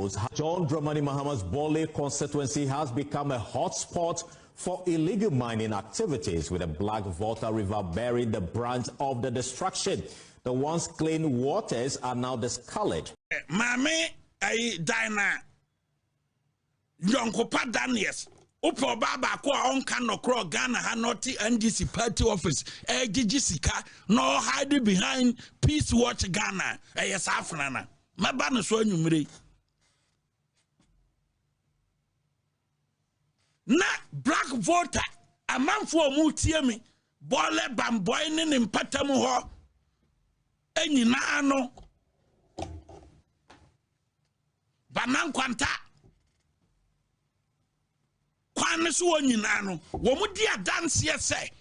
livelihoods. John Dramani Mahama's Bole constituency has become a hotspot for illegal mining activities, with the Black Volta River bearing the brunt of the destruction. The once clean waters are now discolored. Mame ay Dina Yonkopa Daniels Upo Baba ko onka no kro Ghana Hanoti NDC party office Sika no hide behind Peace Watch Ghana Safrana Mabana so nyumire na Black Volta amanfo mu tie me Bole bamboy ne mpatamu ho enyina no banan kwanta kwan so onyina no wo mu di adanse ese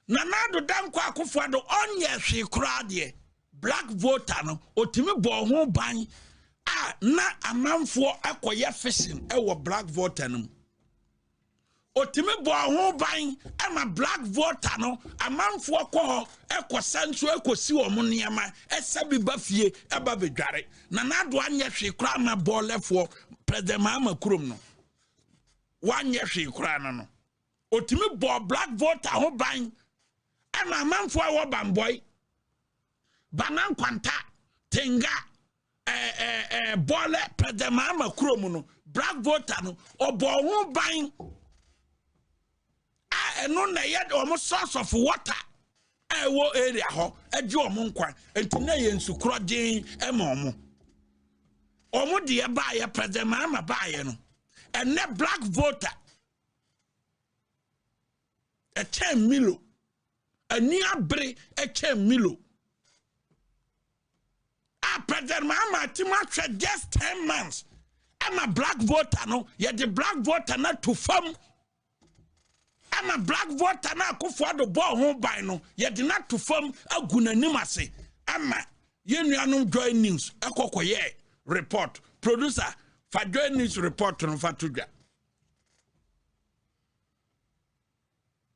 na nado dankwa akofo do onye hwe kura de Black Volta no otimi bo ho ban a na amanfo akoye fishing e wo Black Volta no otimi bo ho ban ama Black Volta no amanfo ko ho ekosanso ekosi wo mo niema esabi bafie eba bedware na nado anye hwe kura na bolefo President Mahama kurom no wanye hwe kura no otimi bo Black Volta ho ban ama amanfo wo bamboy banan kwanta tenga bole President Mahama kurom no Black Volta no obo ho ban eno na yet almost source of water wo area ho eje omo nkwan enti na ye nsukro din ema omo de ba ye President Mahama ba ye no ene Black Volta a 10 milo ani abre a 10 milo President Mahama tima just 10 months ema Black Volta no ye the Black Volta na to farm ama Black Volta na akofo do ball ho ban no ye de na to fam agunanim ase ama ye nuanom Joy News ekokoye report producer fa Joy News report no fa tudwa.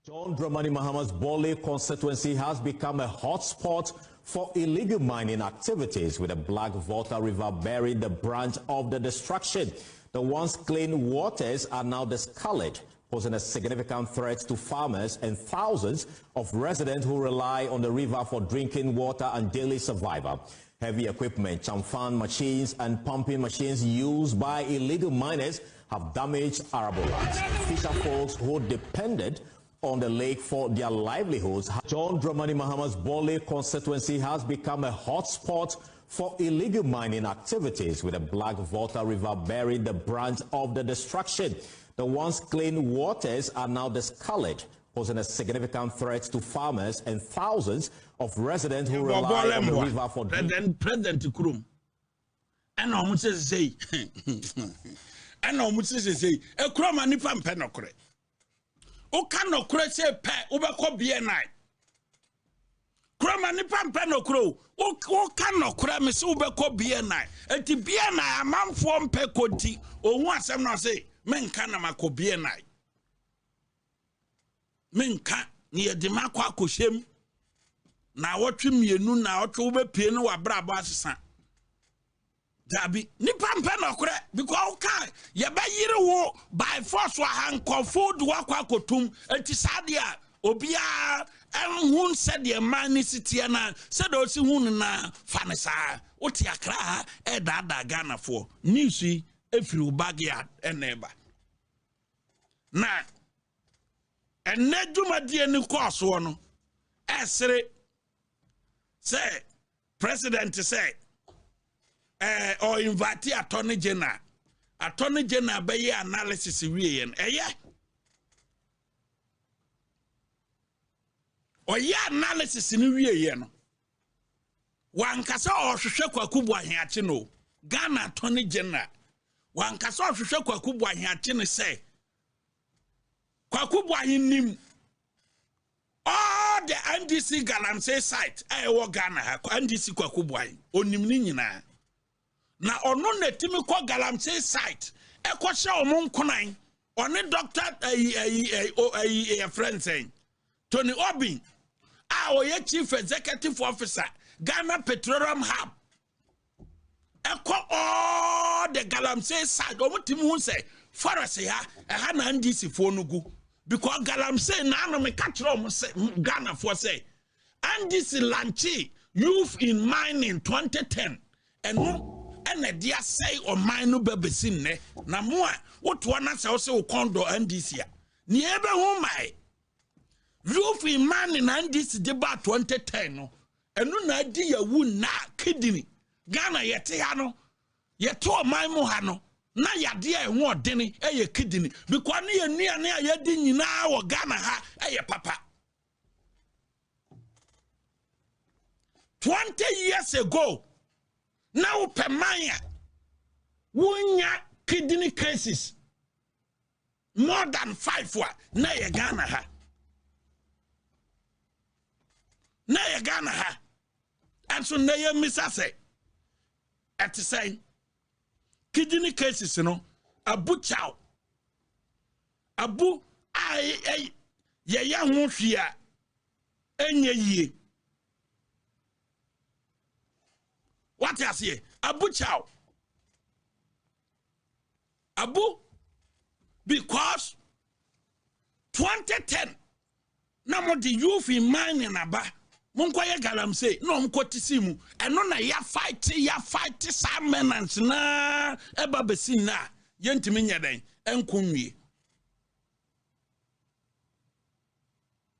John Dramani Mahama's Bole constituency has become a hotspot for illegal mining activities, with the Black Volta River bearing the brunt of the destruction. The once clean waters are now discolored, posing a significant threat to farmers and thousands of residents who rely on the river for drinking water and daily survival. Heavy equipment, chamfan machines and pumping machines used by illegal miners have damaged arable lands. Fisher folks who depended on the lake for their livelihoods. John Dramani Mahama's Bole constituency has become a hotspot for illegal mining activities, with the Black Volta River bearing the brunt of the destruction. The once clean waters are now discolored, posing a significant threat to farmers and thousands of residents who rely on the river for drinking. President Kurum. And I must say, and I must say, a crumb and if I'm penocre. O cannot say pet over cobia night. Crumb and if I'm penocro, o cannot cram a super cobia night. And to be a man from pecoti, or once I'm not say. Men kana makobie nai men ka ne de makwa akoshem na wotwe mienu na wotwe obepie no wabrabo asesa dabi nipa mpe no kore because okay ye ba yire wo by force wa hankofo do akwa akotum enti sadia obia enhun said the man city na said o si hun na fanesa oti akra e dada Ghana for news efiri backyard eneba na eneduma die ni course no esere say president say or invite attorney general be analysis wie yen oye analysis ni wie yen no wankasa ohwehwe kwakubu ahiache no Ghana attorney general wankasa ohwehwe kwakubu ahiache ne say kwakubu ahinim all the NDC Galamsey site wo Ghana ha NDC kwakubu ahi onim ni nyina na ono na timi kwa Galamsey site ekwohye omo nkonan one doctor friend saying Tony Obin oye chief executive officer Ghana Petroleum Hub Echo all the Galamsey side. Omutim say forest ya na NDC for no go because Galamsey na me catch say Ghana for say NDC lanchi youth in mining 2010 and no and dia say o mine no bebesin ne na mo a what one say o kondo NDC a ni ebe hu mai youth in mining NDC deba 2010 no enu na di ya wu na kidney Ghana yete ha no yeto man mu ha no na yade e ho odene eye kidney because ne yenu ne ayedi nyina wo Ghana ha eye papa 20 years ago now pemanya wunya kidney cases more than 5 wa na ye Ghana ha and so na ye misa say at say kidney cases no abu chow abu ai ye ya ho hwia enye yie what you say abu chow abu because 2010 na mo the youth in mining aba Munko ye Galamsey no mkoti mu eno na ya fight sa menans na eba besin na yentimi nyeden enkunwie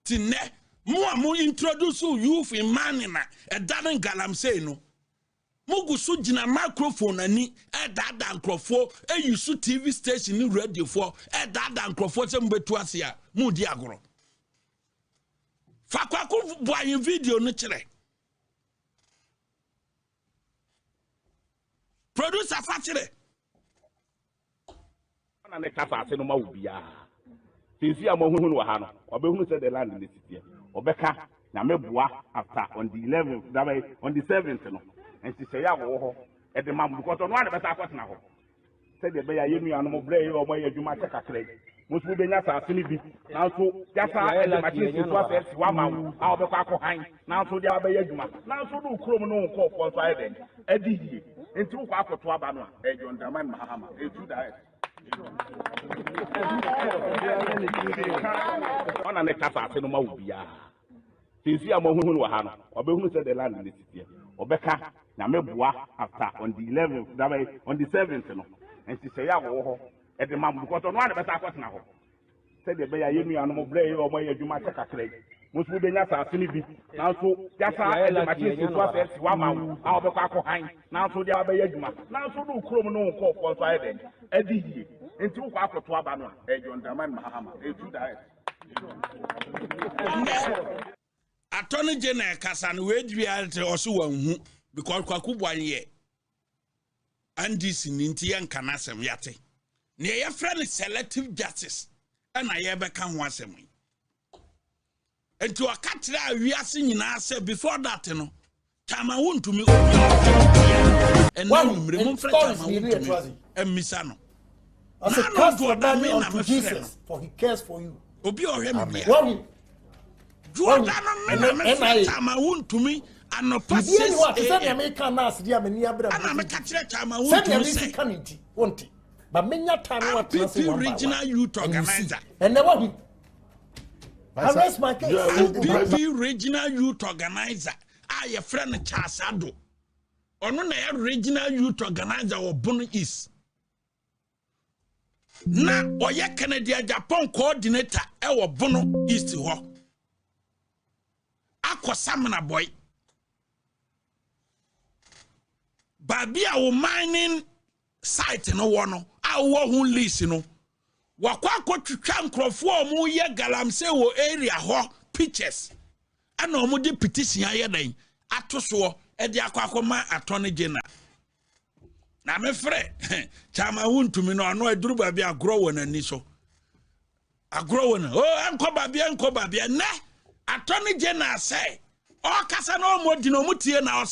tine mo introduce youth in mining na edan Galamsey no mugusu jina microphone ani dada nkrofo eyusu TV station ni radio for dada nkrofo se mbetu ase a mu di agoro fakwaku boy video no kire producer fatire na ne kasa ase no ma wo bia sisi amohunu wa ha no obehunu se the land in the city obeka na meboa after on the 11th that way on the 7th no and she say ya wo ho e de mam because no na beta akotena ho se de be ya yenu anu bre yo mo ya dwuma check akre musu be nya sa asini bi na so ya sa e de machine si so ase wa ma a obekwa akohan na so dia be ya dwuma na so do krom no nko for so eden e di hie enti wo kwa akoto aba no a e John Dramani Mahama e tu da ona ne kasa ase no ma wo bia sisi amohunu wa ha no obehunu se the land in the city obeka na meboa after on the 11th that way on the 7th no and she say ya wo ho e de mam because no na beta akotena ho se de be ya yenu anu bre yo mo ya dwuma check akre musu be nya sa asini bi na so ya sa e de machine si so ase wa ma a obekwa akohan na so dia be ya dwuma na so do krom no nko for so eden e di hie enti wo kwa akoto aba no a e John Dramani Mahama e tu da Attorney General Kasan we reality also wanhu because kwaku boanye NDC ninti yan kanasem yate ne ye friend selective justice na ye be kan ho asem enti wakatira awiase nyina se before that no tama wontumi obi and now mremum friend tama wontumi emisa no as a cast for money unto Jesus for he cares for you obi ohwe me Jordan tama wontumi anopa says what is that American mass dia mani abra ana me katire tama wontumi say kaniti wonti but menya time what to say one regional youth organizer and never who arrest my case PP regional youth organizer your friend Charles Ado ono na regional youth organizer Bono East na oye Canada Japan coordinator Bono East ho akọ samina boy babi a wo mining site no wo no a wo hu lease no wakọ akotwitwa nkrofo omo ye Galamsey wo area ho pictures ana omo de petition aye dan atoso e de akọ attorney general na me frɛ chama wuntumi no ano aduru babi agro wo nani so agro wo na enko babi ne Attorney General say, "Oh, kasa no mo di no mutie na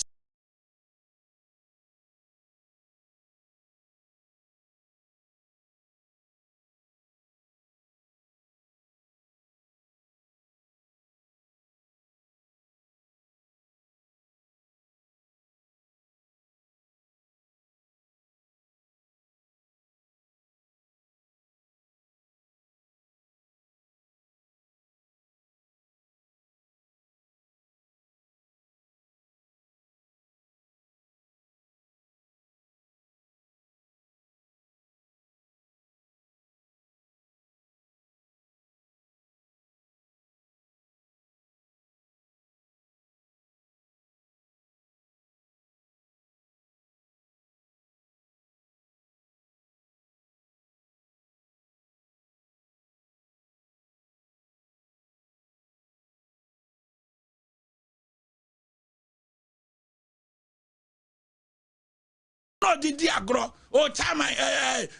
no didi agro o chama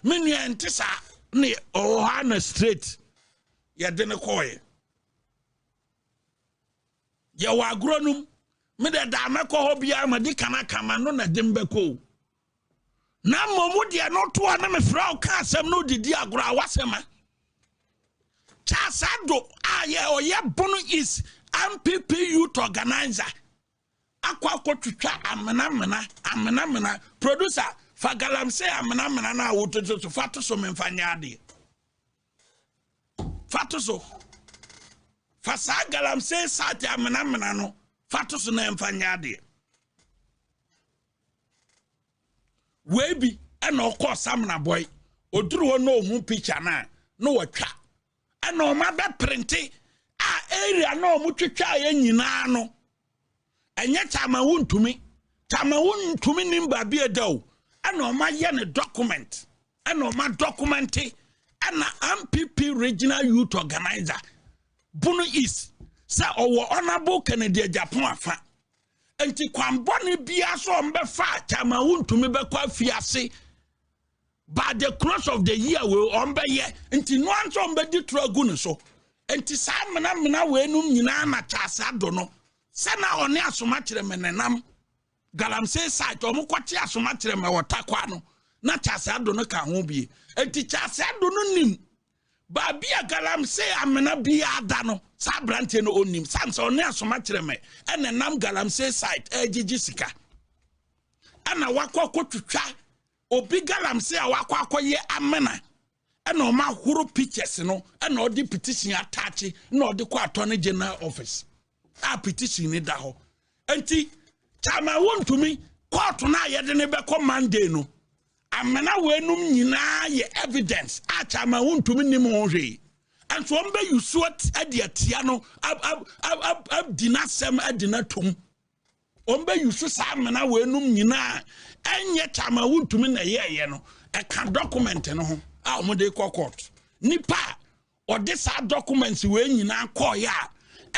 menu entisa ne o hana straight ya de ne koye ya wa agro num me de da mekọ ho bia ma di kana kama no na dembeko na momu de no to na me fra o ka asem no didi agro awasema chasado aye oye bono is MPP youth organizer akwa twitwa amena producer fa Galamsey amena na wototo fato so memfanya ade fato so fa sa Galamsey sati amena no fato so na memfanya ade we bi e na okọ samna boy oduru ho no hu picture na no watwa e na o ma be printe area no mu twetwa ye nyina no enye chama wuntumi nimba bi edaw ana o ma ye ne document ana o ma documenti ana MPP regional youth organizer bunu is sa owo honorable Kennedy Japan afa enti kwambone bia so ombefa chama wuntumi be kwa fiase by the close of the year we ombe ye enti no anso ombe di tragu ne so enti sa mena we num nyina na chasa do no sana one asoma kire menenam Galamsey site omukwati asoma kire me wotakwa no na chasa do no ka ho bie enti chasa do no nim ba bia Galamsey amena bia ada no sa brante no onim sansa one asoma kire me enenam Galamsey site ejiji sika ana wakwa twitwa obi Galamsey awakwa ye amena ena o ma horo pictures no ena o di petition attach na o di kwa attorney general office a petition ni da ho enti chama wontumi court na ye de ne be ko Monday no amena wenum nyina ye evidence a chama wontumi nim ho hwe and so mbe yusuat adiatia no ab dinasem adinatom ombe yusu sa amena wenum nyina enye chama wontumi na ye no e ka document no ho a mo de court nipa or this documents we nyina call ya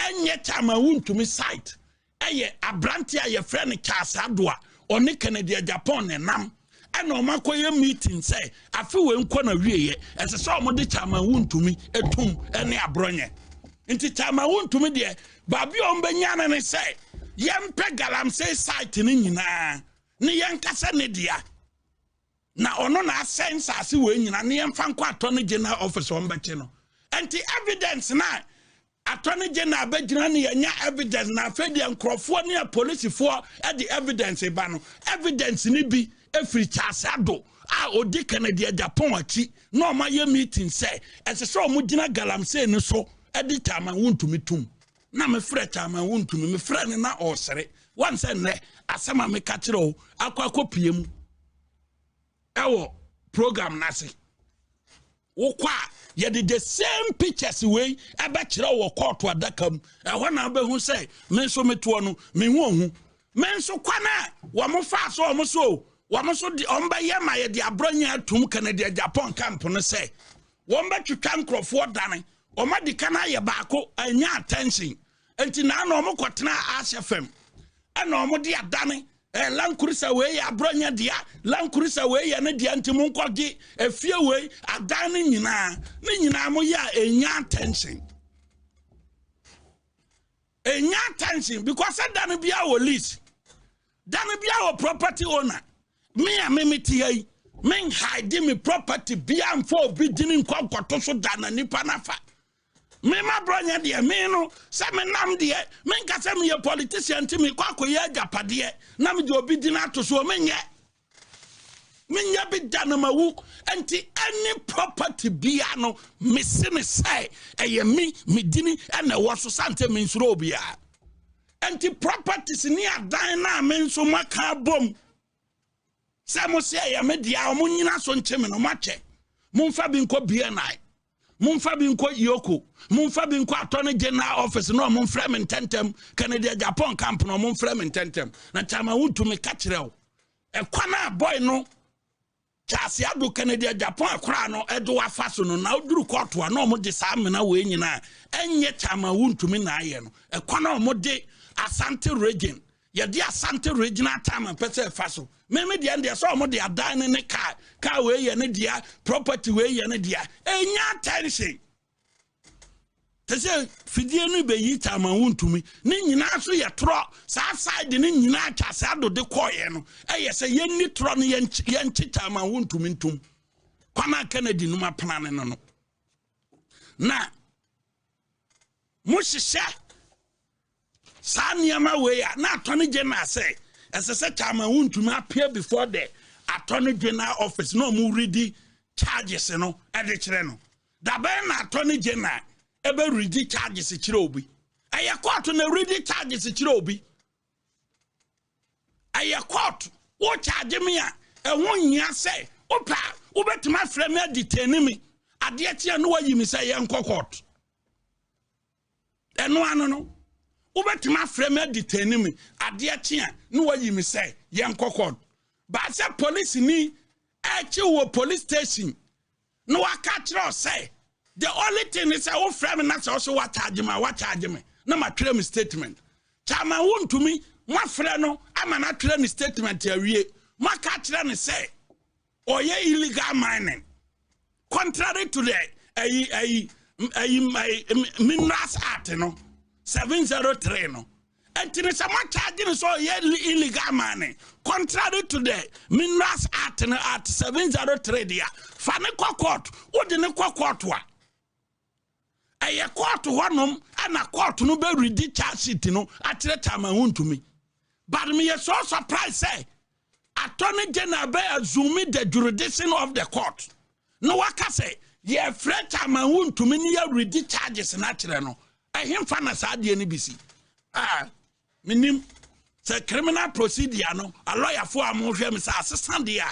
enye chama wuntumi site eye abranti aye friend chasa doa oni Kennedy Japan nam ena o makoye meeting say afi we nko na wieye ese so mo de chama wuntumi etum ene abronye nti chama wuntumi de babi o mbanya ne say yempe Galamsey site ni nyina ne yenkasa ne dia na ono na sense ase we nyina ne yemfa nko attorney general office on beche no enti evidence na attorney general abegina ne yenya evidence na afedi enkrofo ne police for e the evidence ba no evidence ni bi efiri chasado a odi Kennedy Japan achi no ma ye meeting say ese so mo gina Galamsey ne so e di chama wuntumi tum na me frɛ chama wuntumi me frɛ ne na osere wan say ne asema me ka kire o akwa mu ewo program nasi wokwa ye the same pictures we ebe kire wo court adakam ehwo na be hu say me so meto no me hu ohu me so kwana wo mo fa so wo mo so di omba ye ma ye di Abronye atum Kennedy Japan camp no say wo mba twitwa nkrofo dane o ma di kana ye baako anya attention enti na na o mo kotena asefem ana o mo di adane lankurisa we ya Abronye dia lankurisa we ya ne dia ntimu nkogi efie we adan ne nyina mo ya enya attention because dan bia wo lease dan bia wo property owner me tie men hide me property bia mfo bi dini nkokoto so dan nipa nafa me ma Abronye de me no se me nam de me nka se me ye politician ti me kwakoye agapade na me de obi dina to so menye bi danamawu enti any property bia no me se me say eye me dini na wo so sante me nsuro bia enti properties ni adan na me nso maka bom se mo se eye me dia o mo nyina so nche me no mache mumfa bi nko bia nai mumfa bi nko yoko mumfa bi nko attorney general office no mumfra me tentem Kennedy Japan camp no mumfra me tentem na chama wuntumi ka kireo e kwana boy no chase ado Kennedy Japan akra no edo afa so no na oduru koto na mo de sa amena we nyina enye chama wuntumi na aye no e kwana mo de Asante region ye dia Asante regional time and pese faso me dia ndia so mo dia dan ne car we ye ne dia property we ye ne dia enya attention tese fidie no be yi tama wontumi ne nyina so ye tro sa side ne nyina atwase adode koye no eye se ye ni tro no ye nchi tama wontumi ntum kwana Kennedy no mapana ne no na mushisha Sanyama way na attorney general say as a set time to appear before the attorney general office no mu ready charges no edichire no da ben na attorney general ebe ready charges chire obi aye court na ready charges chire obi aye court wo charge me a ehwo nyia say opa obetima frame detain me ade atia no wayi mi say ye court eno ano no ubetima frame detain me ade atia no wayi mi say yen kokod ba say police ni echi wo police station no waka kire say the only thing is wo frame na say also what charge me na ma twere me statement chama wontumi mo frɛ no ama na twere ni statement awie ma ka kire ne say oye illegal mining contrary to the Minerals Act no 703 no and in some charging so illegal money contrary to the Minerals Act no at 703 dia fane court wodine court wa aye court honom ana court no be ready charge sheet no atire time wontumi but me so surprised say attorney general be assume the jurisdiction of the court no waka say ye fret time wontumi ni ya ready charges na atire no him fana saade ni bisi minim say criminal procedure no a lawyer for am hwe me say assistant there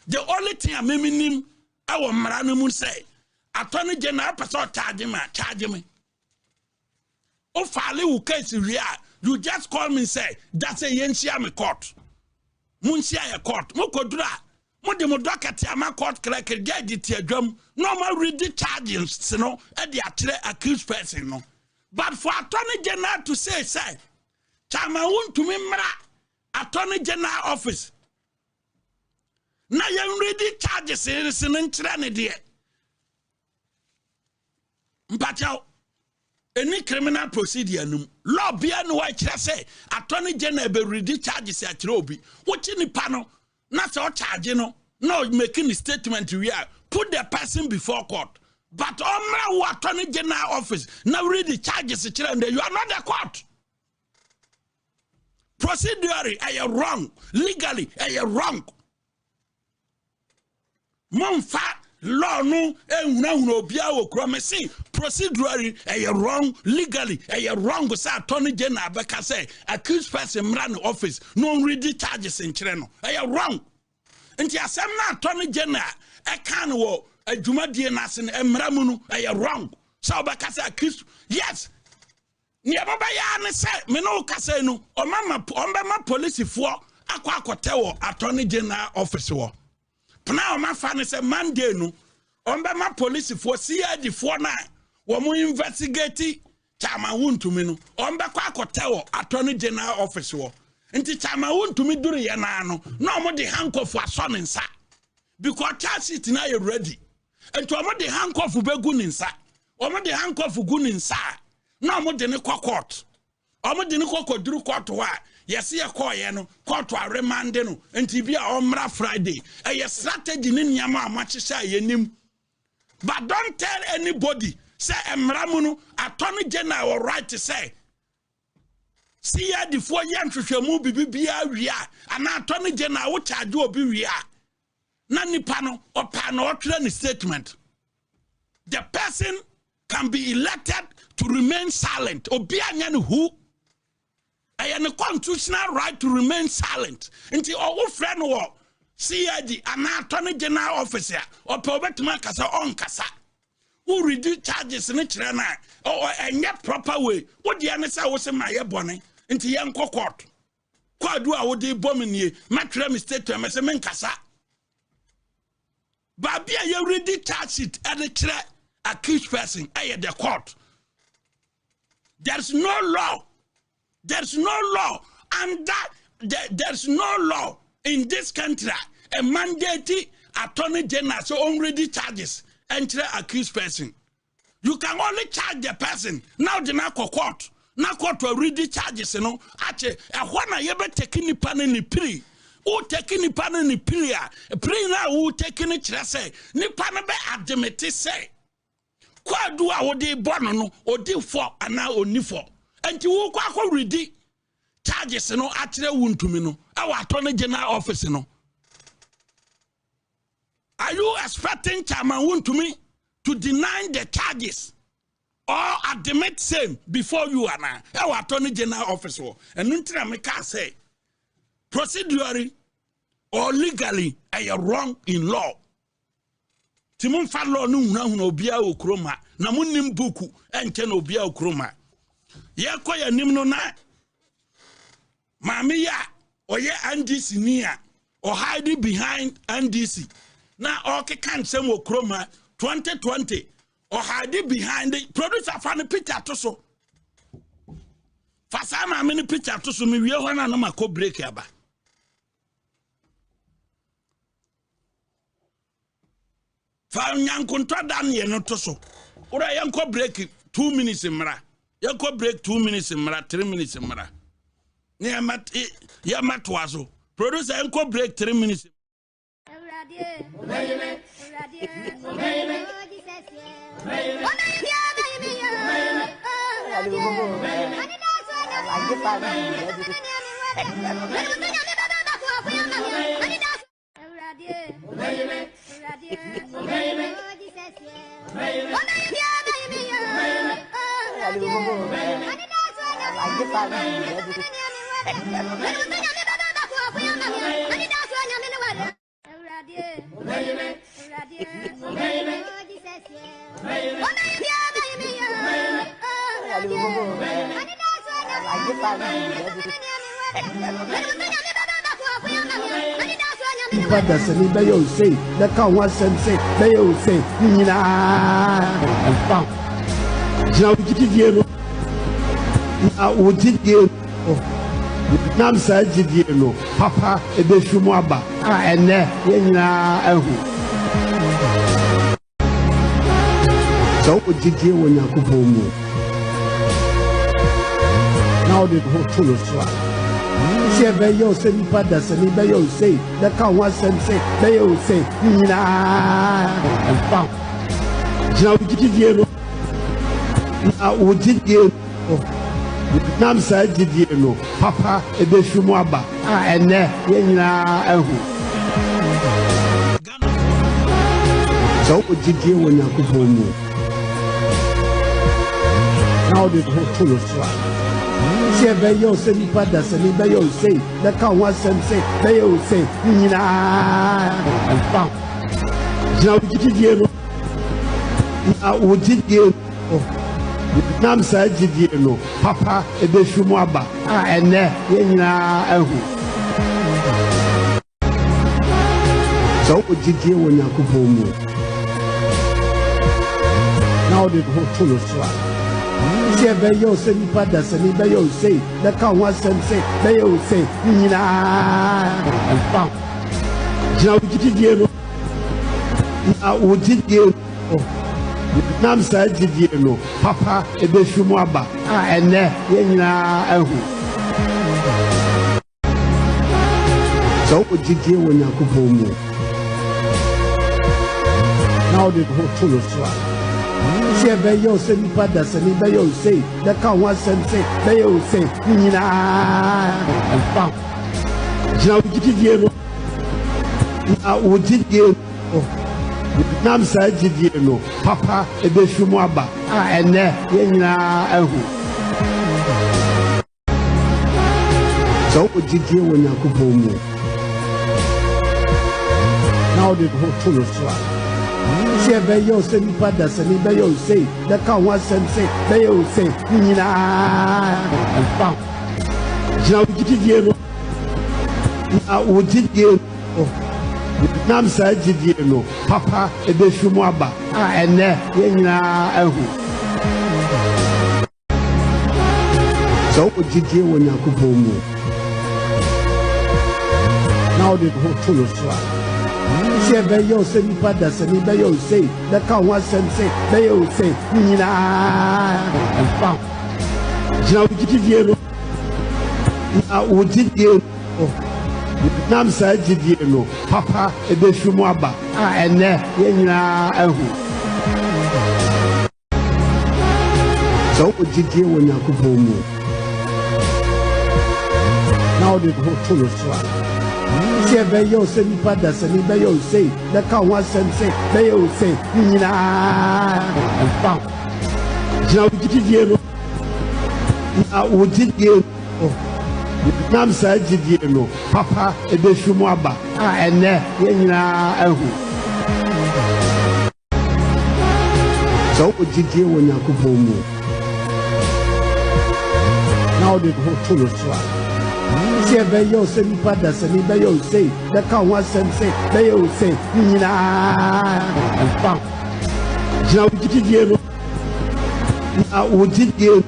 the only thing I minim I wo mara no mu say attorney general person charge me o file wo case ria you just call me say that's a yensia me court munsia ya court mo kodura mo de mo docket ama court clerk judge ti adwam normal read charges no e de atere accused person no. But for attorney general to say, Chama won't to me attorney general office. Now you ready charges in Trinity. But any criminal procedure, law be no white say, attorney general be ready charges at Roby. What in the panel? Not all charging, no making a statement. We are put the person before court. But Omra attorney general office now read the charges and you are not the court. Procedurally, are you wrong? Legally, are you wrong? Monfa law no biawo kromesi. Procedurally, are you wrong? Legally, are you wrong? Say attorney general beka say accused person run office no read the charges in Chireno. Are you wrong? Nti asem na attorney general e kan wo adwumadie nasen emramu no e wrong. So obeka say accused yes. Ni ababa ya ne say me no ka say no omama police fo akwakote wo attorney general office wo. Pna o ma fa ne say Monday no omama police fo CID fo na wo mo investigate chama wuntumi no ombekwa akote wo attorney general office wo. Nti chama wuntumi duru ye na no na omo de handcuff aso ne nsa because charge sheet na you ready. Nti omo de handcuff begu ne nsa omo de handcuff gu ne nsa na omo de ne court omo de ne duru court wa yes ye call ye no court wa remand no nti bia omra Friday e strategy ne nyama amachisa ye nim. But don't tell anybody say emramu no attorney general or right to say see ya the 4 year nhwehwemu bibia wia ana attorney general wo charge obi wia na nipa no opa na otwere ni statement. The person can be elected to remain silent. Obi anya ne who a constitutional right to remain silent. Nti owo frɛ no wo CID ana attorney general officer opa obetuma kasa on kasa who reduce charges ne kire na or enye proper way wo de ane say wo se maye bone nti ye nko court kwadu a wo de bomnie matwere mi statement me se men kasa babia ye ready charge sheet and kire accused person the court. There's no law And there's no law in this country a mandate attorney general so already charges enter accused person. You can only charge the person. Now the court. Now court will read the charges, you know. Actually, when I ever taking the pan in the pre, who taking the pan in the pre now who taking it say, Nipana be admit say. Kwa do a odi bono or di for and now only for. And you go read the charges, you know, actually won't to me no. Our attorney general office, you know. Are you expecting Chairman Woon to me to deny the charges or admit same before you and I? Our attorney general officer and nothing I can say procedurally or legally are you wrong in law. Timon follow no bia ukroma na munim buku ente no bia ukroma. Ye koya nim no na mami ya oye NDC nia or hiding behind NDC. Now, okay, can't say more chroma 2020 or hide behind the producer fan picture to so. Fast I'm many picture to so me we want to know co break yaba. Fa nyan kontra dan ye no to so. Ora yan co break 2 minutes mra. Yan co break 2 minutes mra 3 minutes mra. Ne ya matwazo. Producer yan co break 3 minutes. That's a little bit say that can one say they will say now would you Nam said you know Papa a bit shumaba and so would you deal when you go home now the whole full of swag. See, they all say, Padas, and they all say, the cow was and say, they all say, and found. Now, would you Nam said, you know, Papa, a bit shumaba, and so would you deal when you go home now the whole full of swag. See, they all say, Padas, and they all say, the cow was and say, they all say, and found. Now, would you Nam said, you know, Papa, a bit shumaba, and so would you deal when you go home now the whole full of swag. See, they all say, Padas, and they all say, the cow was and say, they all say, and found. Now, would you Nam said, you know, Papa, a bit shumaba, and so would you deal when you go home now the whole full of swag. See, they all say, Padas, and they all say, the cow was and say, they all say, and found. Now, would you Nam said, you know, Papa, a bit shumaba, and so would you deal when you go home now the whole full of swag. See, they all say, Padas, and they all say, the cow was and say, they all say, and found. Now, would you Nam said, you know, Papa, a bit shumaba, and so would you deal when you go home Now the whole so. Say be yo say ni pa da se ni be yo say the can one say be yo say ni na fa. Jina ujidie no. Na ujidie nam sa jidie no papa e be fimu aba ene ye nyina ahu. So ujidie wo Nyankopon mu. Now the whole so. Say be yo say ni pa da se ni be yo say the can one say be yo say ni na fa. Jina ujidie no. Na ujidie nam sa jidie no papa e be fimu aba ene ye nyina ahu. So ujidie wo Nyankopon mu. Now the whole so. Say be yo say ni pa da se ni be yo say the can one say be yo say ni na fa. Jina ujidie no. Na ujidie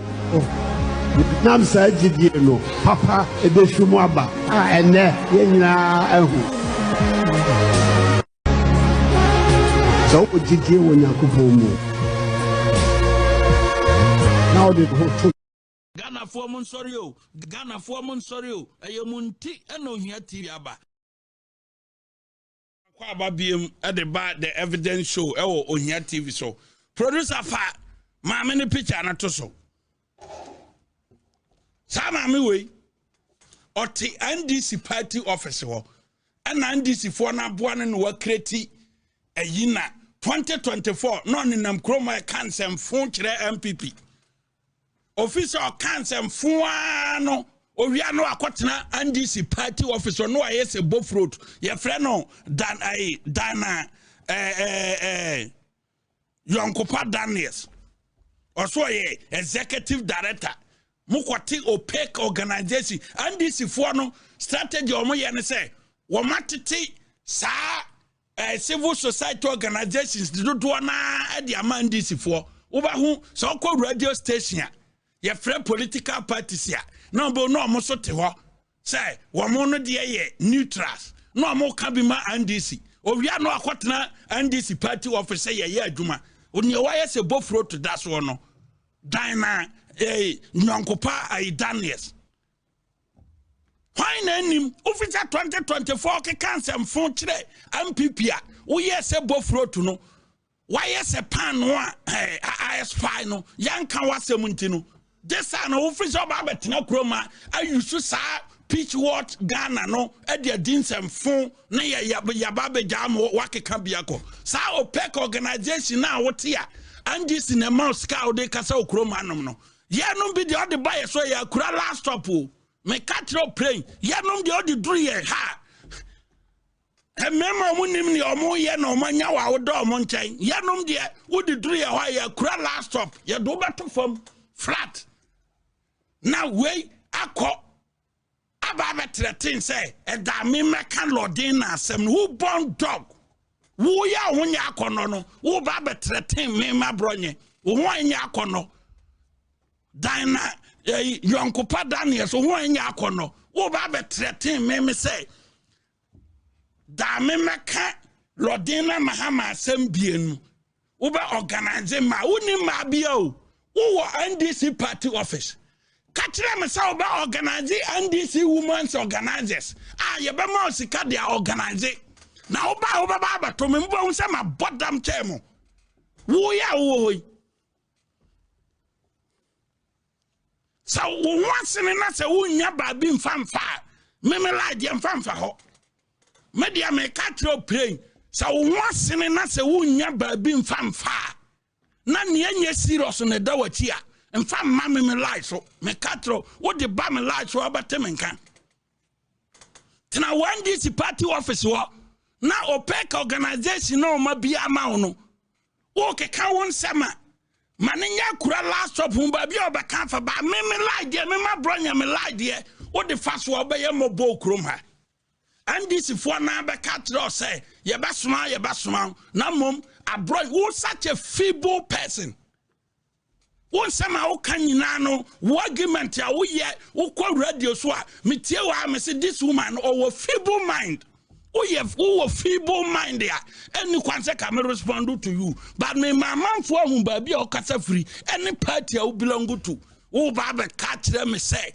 nam sa jidie no papa e be fimu aba ene ye nyina ahu. So ujidie wo Nyankopon mu. Now the whole Ghana for mon sorry o, Ghana for mon sorry o, munti eno hia TV aba. Kwa aba biem at the evidence show ewo ohia TV so. Producer fa ma me ne picture na to so. Sama me we oti NDC party office ho. And NDC for na boa ne wa kreti ayina 2024 no ni nam kroma kansem fon kire MPP. Officer cancel fuano owia no akotena NDC party officer no ayese bofroad ye friend no dan dana Yonkopa Daniels also ye executive director mukwati opaque organization NDC fuano strategy omo ye ne say wo matete sa civil society organizations do na e dia man NDC fuo wo ba hu so ko radio station ye free political parties ya no bo no mo so te ho say wo mo no de ye neutrals no mo ka bi ma NDC owia no akotena NDC party officer ye adwuma oni wa ye se bofro to that so no dina Nyankopa Daniels why na nim officer 2024 ke cancel fon kire MPP a wo ye se bofro to no why ye se pan no a spy no yanka wasem ntino. This an officer about Kroma, I used to say pitch what Ghana no at their dins and phone, nay yababe jam wake cambiaco. Sa opaque organization now what here, and this in a mouse scout de Casa Kroma no. Yanum be the other buyer so ya kura last stop. Me catch your plane, Yanum the other dream ha. A member winning your more no mania our door mountain. Yanum dear, would the dream why ya kura last stop, ya do better from flat. Now we akọ aba threaten say e da me mekan lodin na asem who born dog wo ya wonya akọ no wo ba be threaten me Abronye wo wonya akọ no dan na Yonkopa Daniels wo wonya akọ no wo ba be threaten me say da me mekan lodin na Mahama asem bienu wo ba organize ma woni ma bia o wo NDC party office. Catching myself about organizing NDC women's organizers. You be more sick they are organizing. Now, Baba, to me, my bottom chemo. Woo ya woo. So, once in a say, woo ya babin fanfa. Meme like yam fanfa ho. Media may catch your plane. So, once in a say, woo ya babin fanfa. None ye serious on the door here. And fam mammy me light so me catro what the bam light so about temenkan. Tina one this party office wa na opaque organization no ma bi ama no. O ke kan won sema. Maninya kura last stop humba bi obeka fa ba me light there me Abronye me light there. What the fast wa be ye mo bo krom ha. And this for na be catro say ye basuma na mom Abronye who such a feeble person. One summer, O Canino, argument, who call radio so, Meteor, I say this woman, or feeble mind. Oh, you have a feeble mind there. Any question can respond to you. But me, my man for whom baby or casa free, any party I belong to. Oh, Baba catch them, say.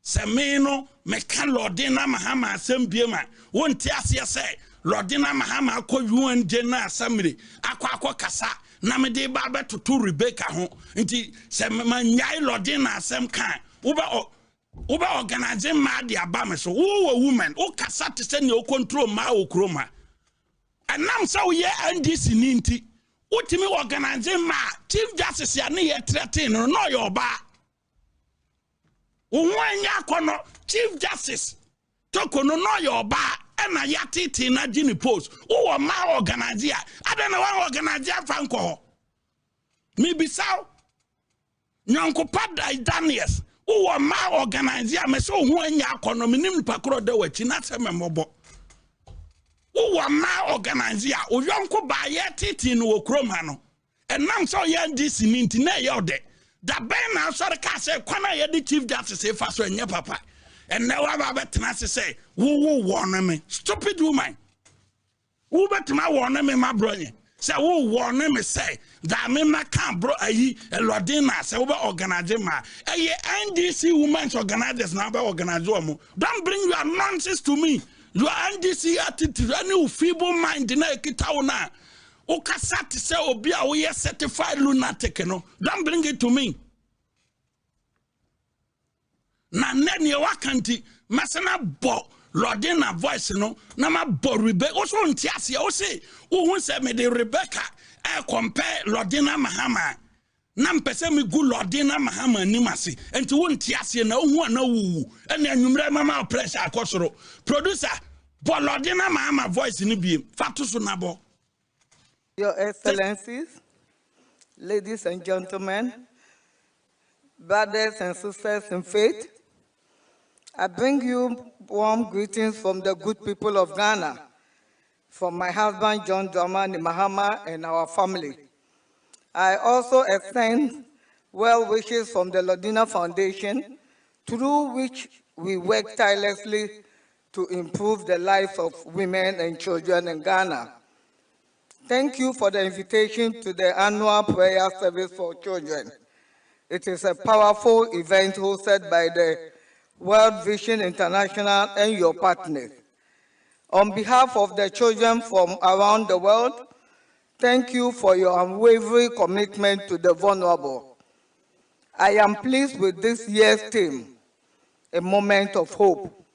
Semeno, me can Lordina Mahama, Sembiema. Won't Tiasia say, Lordina Mahama, call you and Jenna Assembly. Aqua Casa, Namede Baba to Rebecca home. Inti, Semanya Lordina, some kind. Uba organizing ma di abame so wo woman o kasa te se ne o control ma o kroma anam so ye NDC ninti utimi organizing ma chief justice ya ne ye threaten no your ba unwanya kono chief justice toko no your ba na ya titi na gini post wo ma organize ya adana wa organize fanko mi bisaw nyanko pada Daniels who ma organize ya me so hu anya economy nim pakro de wachi na se memobo who ma organize ya oyonko ba ye titi no okroma no enam so ye ndisi ninti na ye ode da ben na so ka se kwana ye the chief justice fa so enye papa and now wa ba betena se say wo warn me stupid woman wo betema warn me ma bronye say wo warn me say that me ma can bro ayi elodina say we organize ma ayi NDC women's organizers now be organize omo don't bring your nonsense to me your NDC attitude any feeble mind na ekita na o kasa te say obi a we certified lunatic no don't bring it to me na nene wakanti masana bo Lordina voice no na ma bo Rebecca also ntiase o say wo say me de Rebecca I compare Lordina Mahama na mpese me gu Lordina Mahama nimase enti wo ntiase na hu na wu ene anwumre mama pressure akosoro producer bo Lordina Mahama voice ni biem fatuso na bo. Your Excellencies, ladies and gentlemen, brothers and sisters in faith, I bring you warm greetings from the good people of Ghana, from my husband John Dramani Mahama and our family. I also extend well wishes from the Lordina Foundation, through which we work tirelessly to improve the lives of women and children in Ghana. Thank you for the invitation to the annual prayer service for children. It is a powerful event hosted by the World Vision International and your partners. On behalf of the children from around the world, thank you for your unwavering commitment to the vulnerable. I am pleased with this year's theme, a moment of hope.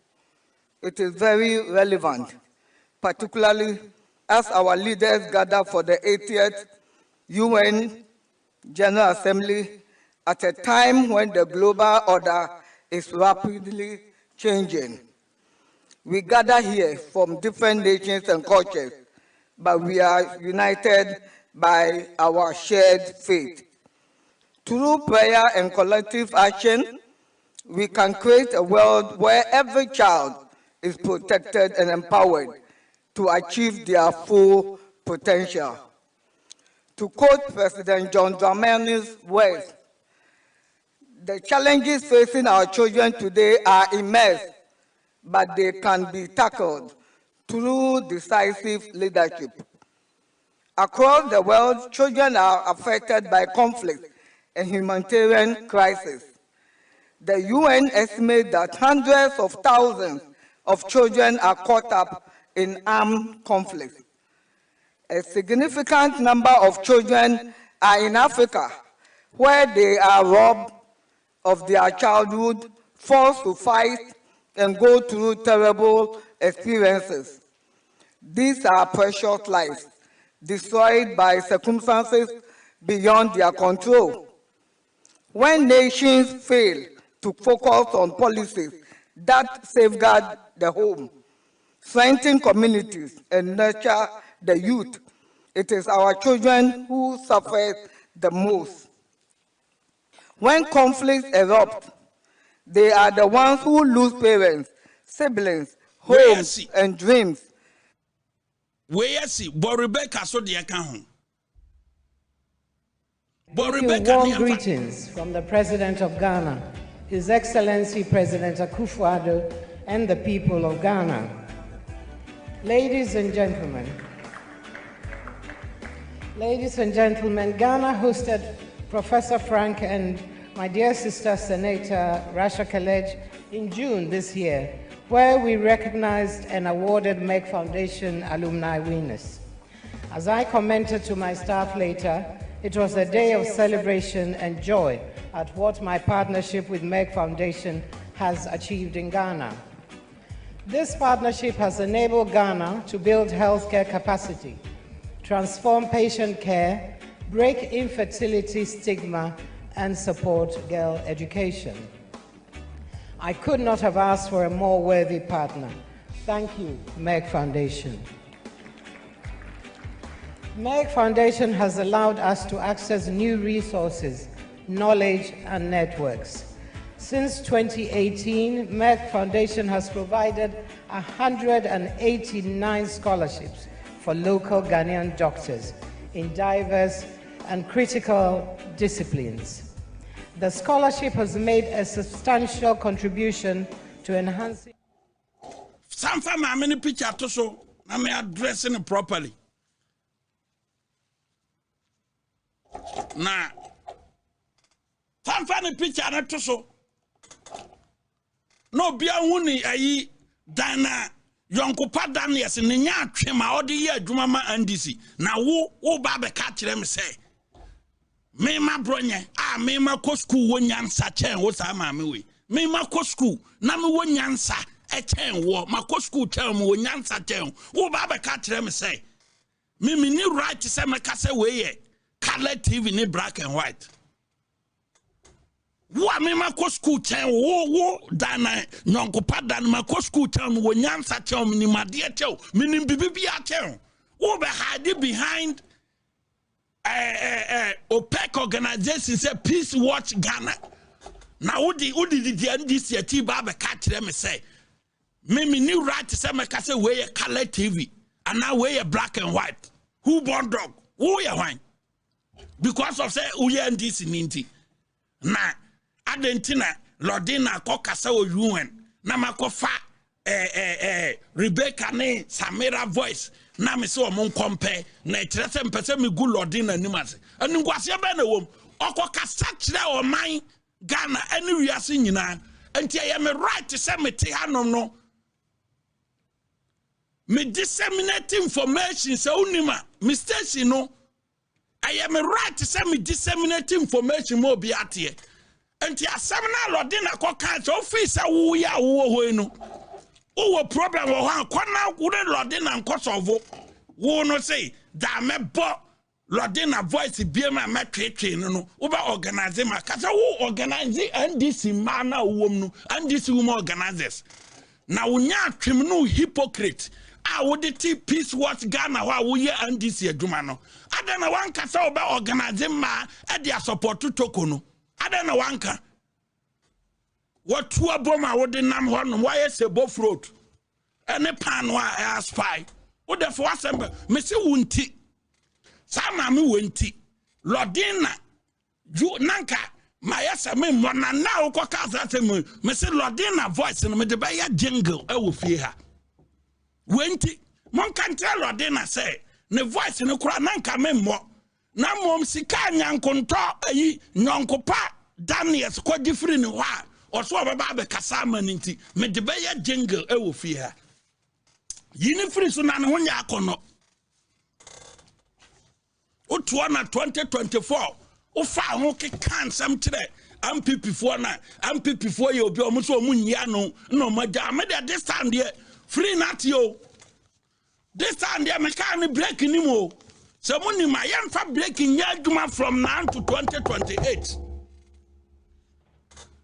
It is very relevant, particularly as our leaders gather for the 80th UN General Assembly at a time when the global order is rapidly changing. We gather here from different nations and cultures, but we are united by our shared faith. Through prayer and collective action, we can create a world where every child is protected and empowered to achieve their full potential. To quote President John Dramani's words, the challenges facing our children today are immense, but they can be tackled through decisive leadership. Across the world, children are affected by conflict and humanitarian crisis. The UN estimates that hundreds of thousands of children are caught up in armed conflict. A significant number of children are in Africa, where they are robbed of their childhood, forced to fight and go through terrible experiences. These are precious lives, destroyed by circumstances beyond their control. When nations fail to focus on policies that safeguard the home, strengthen communities, and nurture the youth, it is our children who suffer the most. When conflicts erupt, they are the ones who lose parents, siblings, homes, and dreams. Where see, but Rebecca so the account. Warm greetings from the President of Ghana, His Excellency President Akufo-Addo, and the people of Ghana. Ladies and gentlemen, Ghana hosted Professor Frank and my dear sister Senator Rasha Kelej in June this year, where we recognized and awarded MEG Foundation alumni winners. As I commented to my staff later, it was a day of celebration and joy at what my partnership with MEG Foundation has achieved in Ghana. This partnership has enabled Ghana to build healthcare capacity, transform patient care, break infertility stigma, and support girl education. I could not have asked for a more worthy partner. Thank you, MEG Foundation. MEG Foundation has allowed us to access new resources, knowledge, and networks. Since 2018, MEG Foundation has provided 189 scholarships for local Ghanaian doctors in diverse and critical disciplines. The scholarship has made a substantial contribution to enhancing. Some family, how many pictures to show? I'm addressing it properly. Now, some family picture not to show. No, be a wuni ayi dana yonkupa Daniels ni nya twema odi ye adwuma andisi na wo ba be ka kire me say me ma Abronye me ma ko school wo nyansa chen wo sa ma me we me ma ko school na me wo nyansa e chen wo ma ko school chen wo nyansa chen wo ba be ka kire me say me ni right say me ka say we ye color TV ni black and white. Wo me ma ko school chen wo dana nyonkopa dan ma ko school chen wo nyansa chen me ni made chen me ni bibia chen wo be hide behind opaque organization say Peace Watch Ghana. Now udi the NDC ti ba be ka kire me say me ni right say me ka say we color TV and now we black and white. Who born dog? Who ya wine? Because of say we NDC ninti. Na adentina Lordina ko kasa o UN na makofa Rebecca ne Samira voice na me se o mon compare na etrese mpese me gu Lordina nimase anu kwase be na wom okokasa kire o man Ghana ani wiase nyina enti ye me right to say me te hanom no me disseminate information say unima mistake no I am right to say me disseminate information mo bi atie enti asem na Lordina ko kan so office wo ya wo no wo problem wo han kwana wo Lordina nko solve wo no say da me bo Lordina voice bi ma metwetwe no wo ba organize ma kasa wo organize NDC ma na wo no NDC wo organizers na wo nya atwem no hypocrite a wo de ti Peace Watch Ghana ho wo ye NDC adwuma no adana wan kasa wo ba organize ma e dia support toko no adana wanka what two aboma wo de nam ho no why sebo fruit ene pan wa aspy wo de for assemble me se wunti sama me wunti Lordina ju nanka mayasa me mona na wo koka asate me se Lordina voice no me de ba ya jingle e wo fie ha wunti mon kan tell Lordina say ne voice no kura nanka me mo na mom sika nyankonto ayi nyonkopa Daniels ko different ni wa oso obaba be kasa maninti me de be ya jingle e wo fie ha yini free so na ne ho nya akono otuo na 2024 o fa ho ke kan sam tire MPP fo na MPP fo ye obi o mo so o munyia no no maja me de this time there free not yo this time there me kan break ni mo so muni ma yam fa breaking ya aduma from now to 2028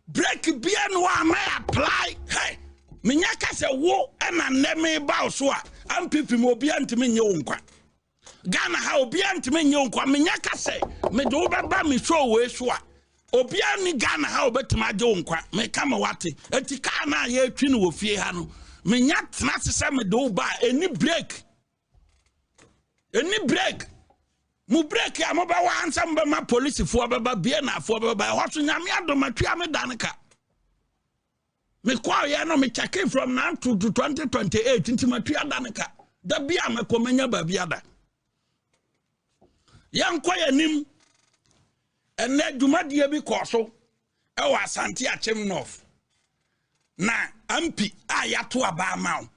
break bia no wa ma apply hey menya ka se wo na neme ba so a MPP mo bia ntime nye wo nkwa Ghana ha obi ntime nye wo nkwa menya ka se me do ba ba me show we so a obi ani Ghana ha obetima je wo nkwa me ka ma wate etika na ye atwi no wo fie ha no menya tena se me do ba eni break mu break ya mo ba wa ansam ba ma police fo ba bia na fo ba ho so nyame adomatwa me danka me kwa ya no me check from now to 2028 nti matwa danka da bia me komanya ba bia da yankwa yanim ene dwumadie bi koso e wa Asante Achem North na ampi a yato aba ma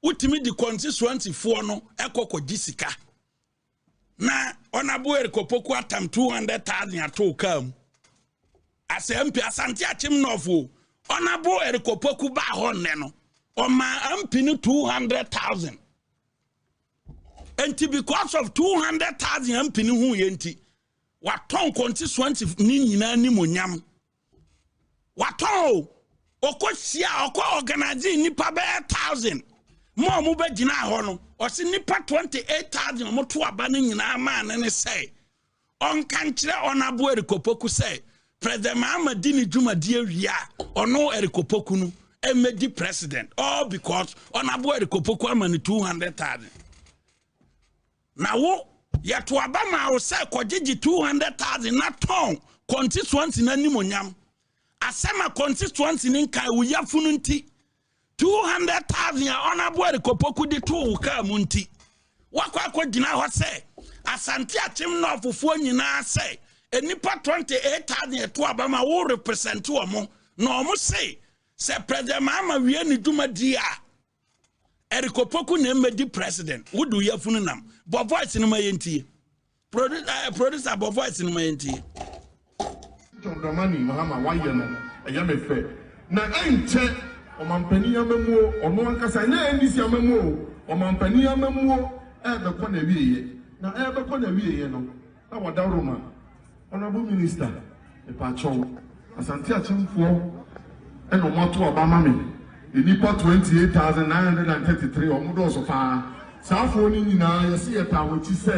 utimi di constituency fo no ekoko gisika na onabo erikopoku atam 200,000 ato kam ase ampi Asante Achem North onabo erikopoku ba ho ne no oma ampi ni 200,000 enti because of 200,000 ampi ni hu yenti waton constituency ni nyina ni monyam waton okosia oko organize nipa be 1,000 mo mu be gina ho no o se nipa 28,000 mo to aba ni nyina ma ne say on kan kire onabo erikopoku say President Mahama dini dwumadi awia ono erikopoku no emedi president all because onabo erikopoku amani 200,000 na wo yeto aba ma wo say kogigi 200,000 na ton constituency na nimonyam asema constituency ni nka uyafunu nti 200,000 onabo erikopoku di to ka mu nti wakwa akogina ho say Asante Achem North fuo nyina say enipa 28,000 to abama wo represent wo mo no mo say President Mahama wie ni dwumadi a erikopoku na emedi president wudu yafunu nam bo voice no mayentie producer bo voice no mayentie Mahama waye no eya me fe na enche omampani amamuo ono ankasa na endisi amamuo omampani amamuo ebekọ na wieye na ebekọ na wieye no na wadaroma honorable minister epacho Asante Achem fuo eno moto obama me enipa 28,933 omudo so fa safo ni nyina yesi etawochi se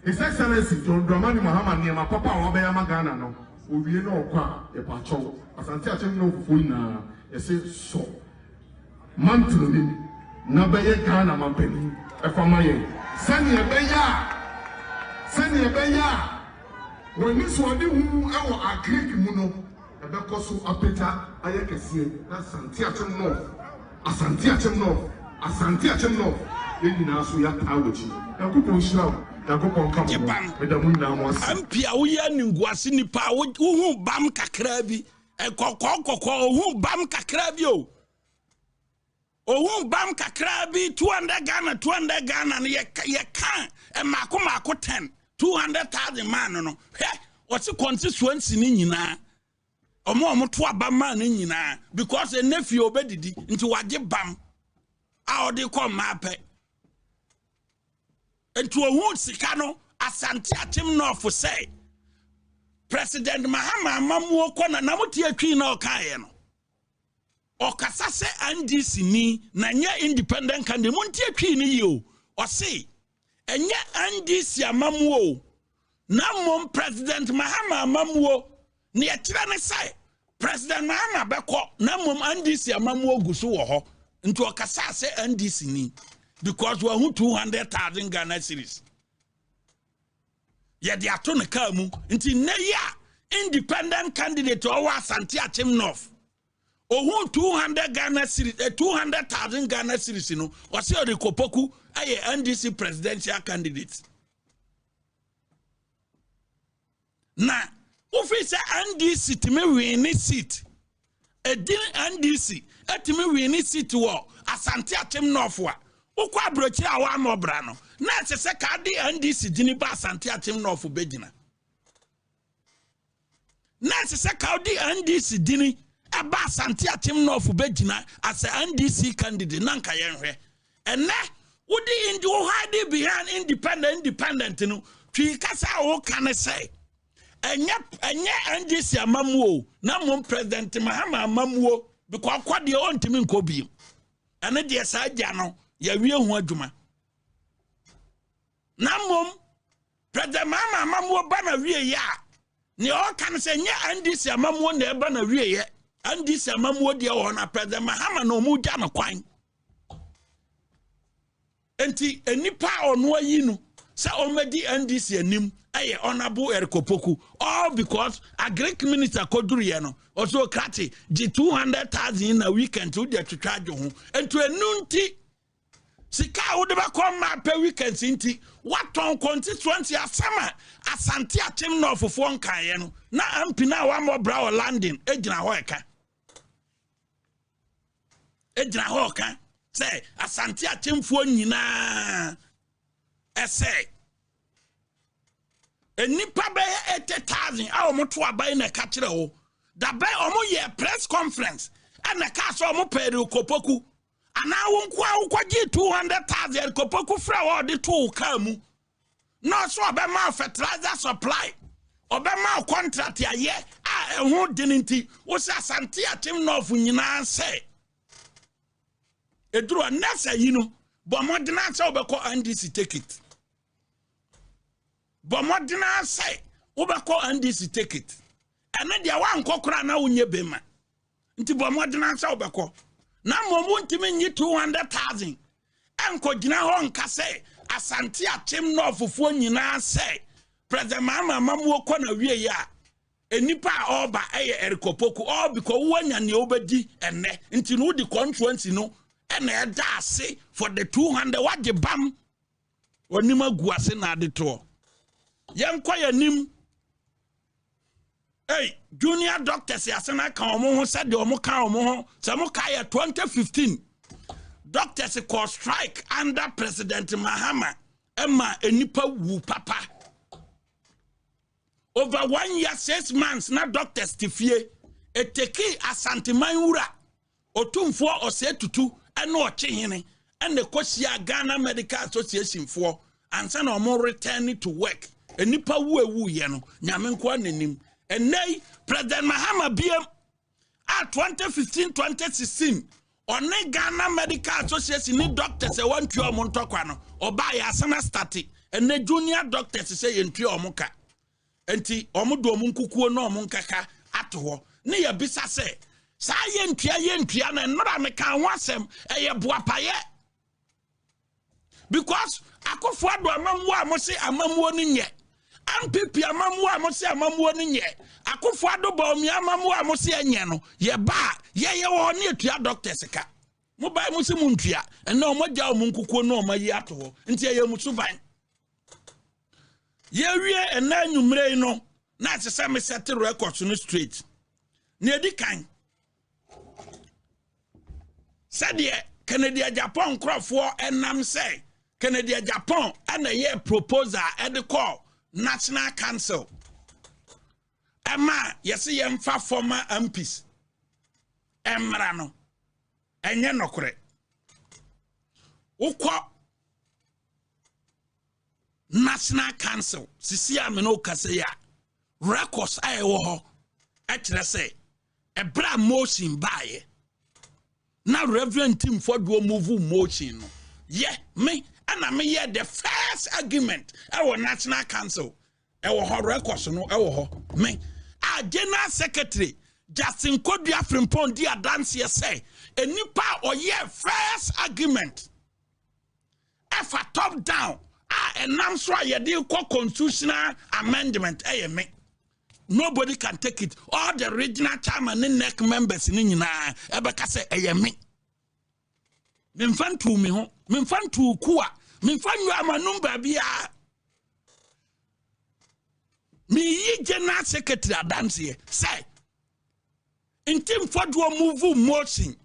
His Excellency John Dramani Mahama niema papa obeya magana no owie no okwa epacho Asante Achem no fufu na yesi so mantuni na beye Ghana mampeni efama ye sani ebeya when this one hu ewo agric mu no ebekoso apeta ayekesie na Asante Achem North yina so ya tawochi yakupon shirawo yakupon kamo medamu na mo ampia wo ya ninguase nipa wo hu bam kakra bi ekokokoko hu bam kakra bi o hu bam kakra bi 200 Ghana ne ye kan e mako 10 200,000 man no he what's constituency ni nyina omo to aba man ni nyina because a nephew obedidi nti wage bam a odi kom mape enti ohun sika no Asante Achem North say President Mahama amamuo kona na muti atwi na okaye no okasa se NDC ni na nya independent candidate munti atwi ni yi o say enye NDC amamuo na mom President Mahama amamuo ne yetira ne sai President Mahama beko na mom NDC amamuo guso wo ho nti okasa se NDC ni because we hu 200,000 Ghana cedis ye de ato ne ka mu nti ne ya independent candidate o wa Asante Achem North ohun 200 Ghana cedis 200,000 Ghana cedis no o se orikopoku aye NDC presidential candidate na officer NDC timi win seat edin NDC atimi win seat wo Asante Achem North wa ukwa Abronye a wa no bra no na se ka di NDC dini ba Asante Achem North begina na se ka di NDC dini aba Asante Achem North begina as a NDC candidate na nka yenhwe ene wodi indi wo hide behind independent no twi kasa wo kan say enye NDC amamuo na mom President Mahama amamuo because kwade ontimi nkobi ene de sa agya no ya wie hu adwuma na mom President Mahama amamuo ba na wie ya ne o kan say nye NDC amamuo na eba na wie ye NDC amamuo de wo na President Mahama no mu gya no kwan enti enipa ono ayi no Say omedi NDC anim aye honorable Erikopoku, all because a Greek minister Koduriano also krati G 200,000 in a weekend to the charge home and to a nunti sika udeba come my per weekend sinti what on constituency asama asante atem no for phone kan na ampi na one more brow landing ejina hoeka say asante atem fo nyina ese enipa be 80,000 a omo to abai na ka kire wo da be omo ye press conference and na ka so omo pere kopoku ana wo nko awokwaje 200,000 kopoku fra wo de to ka mu no so obema fertilizer supply obema contract aye a ehun dininti wo se asante atem no of nyina se eduru anasa yino but modena say obeko NDC take it. But modena say obeko NDC take it. And then dia wan kokora na unye bema. Nti but modena say obeko. Na momu ntimi nyi 200,000. Enko gina ho nka say asante atem no fufuo nyina say President Mahama mamu ko na wie ya. Enipa oba eye Erikopoku all because wanya ne obedi enne. Nti no di constituency no and I say for the 200 what the bam or nima guase na de to yan kwaya nim hey junior doctors yasana kan omo ho said omo kan omo ho se mo kaya 2015 doctors call strike under President Mahama emma enipa wu papa over 1 year 6 months na doctors tifie eteki asante manwura otumfo ose tutu and no chihine and the Kosia Ghana Medical Association for and send more returning to work. And nipa wu yeno, Nyamenkwa nenim. And nay, President Mahama BM at 2015-2016 on Ghana Medical Association need doctors a 1 pure montokwano or buy asana static and the junior doctors say in pure moka. Enti omudo munkuku no munkaka atwo. Ni ya bisa say sa yentua na nora me kan wasem eye boapaye because akofo ado amamu a mo se amamu oni nye ampipi amamu a mo se amamu oni nye akofo ado ba omi amamu a mo se enye no ye ba ye wo ne atua doctors ka mo ba mo se muntua ena o mo ja o munkuko no o mayi ato ho nti ye musu ban ye wie ena nwumre no na se se me set record no straight ne edi kan said Canada Japan Crawford and Nam say Canada Japan and a year proposal at the call National Council. Emma, yes, fa former MPs. Emrano. And ye no correct. Ukwa National Council. Sisia Meno Kaseya. Records I wo actually say a bra motion by now Reverend Tim Ford will move motion. Yeah, me and I hear the first argument. Our National Council. Our records no our me. Our General Secretary Justin Kodia Frimpon dear dance say a nipa or yeah first argument. If a top down and I'm sorry you deal constitutional amendment me. Nobody can take it. All the regional chairman and neck members in Nina Ebeka say me. Minfantu me ho. Minfantu kuwa. Minfantu amanumba biya. Mi yi General Secretary Adamsi say. In team for do move motion.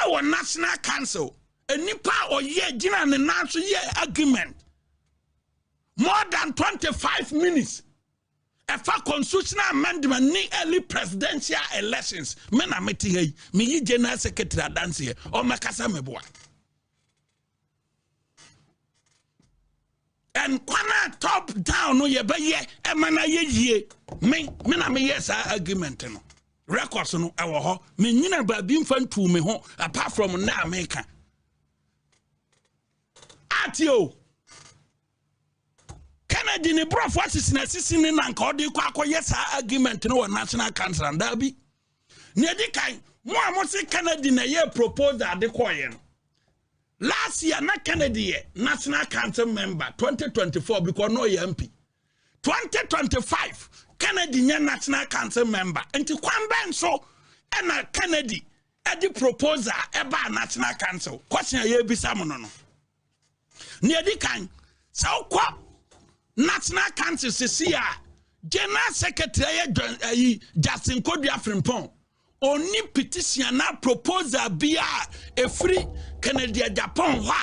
Our National Council. A nipa or ye Gina and national year argument. More than 25 minutes. A constitutional amendment ni early presidential elections. Mena meti hey, mi yi General Secretary dance here. O makasa meboa. And kwana top down no ye be ye, emana ye. Me na me yes argument no. Records no ewo ho. Me nyina ba bi mfantu me ho apart from na America. Atio. Kennedy ni bro for assassination na nka odi kwa akoyes argument no National Council and dabi ne di kan mo amosi Kennedy na ye proposal de koye no Last year, na Kennedy, National Council member, 2024, because no MP. 2025, Kennedy, National Council member. And to come so, and Kennedy, at the proposer, about National Council. Question a year be someone. Near the kind, so what? National Council, Cecilia, General Secretary Justin Kodia Frimpong. Only petition na proposal be a free Canada Japan wa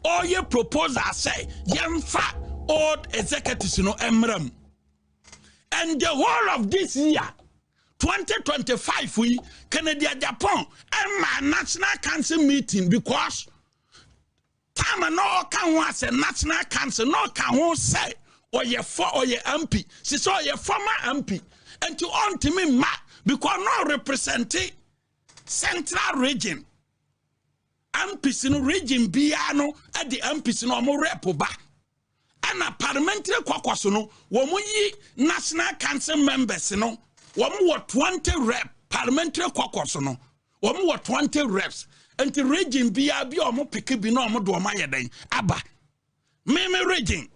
all your proposal say yemfa old executives no emram. And the whole of this year 2025 we Canada Japan and my National Council meeting because time no can was a National Council no can say or your MP so your former MP and to on to me ma because now representing central region. MPs in region Biano at the MPs no more repoba. And a parliamentary caucus no, ye National Council members no, 20 rep, parliamentary caucus no, 20 reps. And the region Biabi or mo pikibino mo do my day. Abba. Meme region.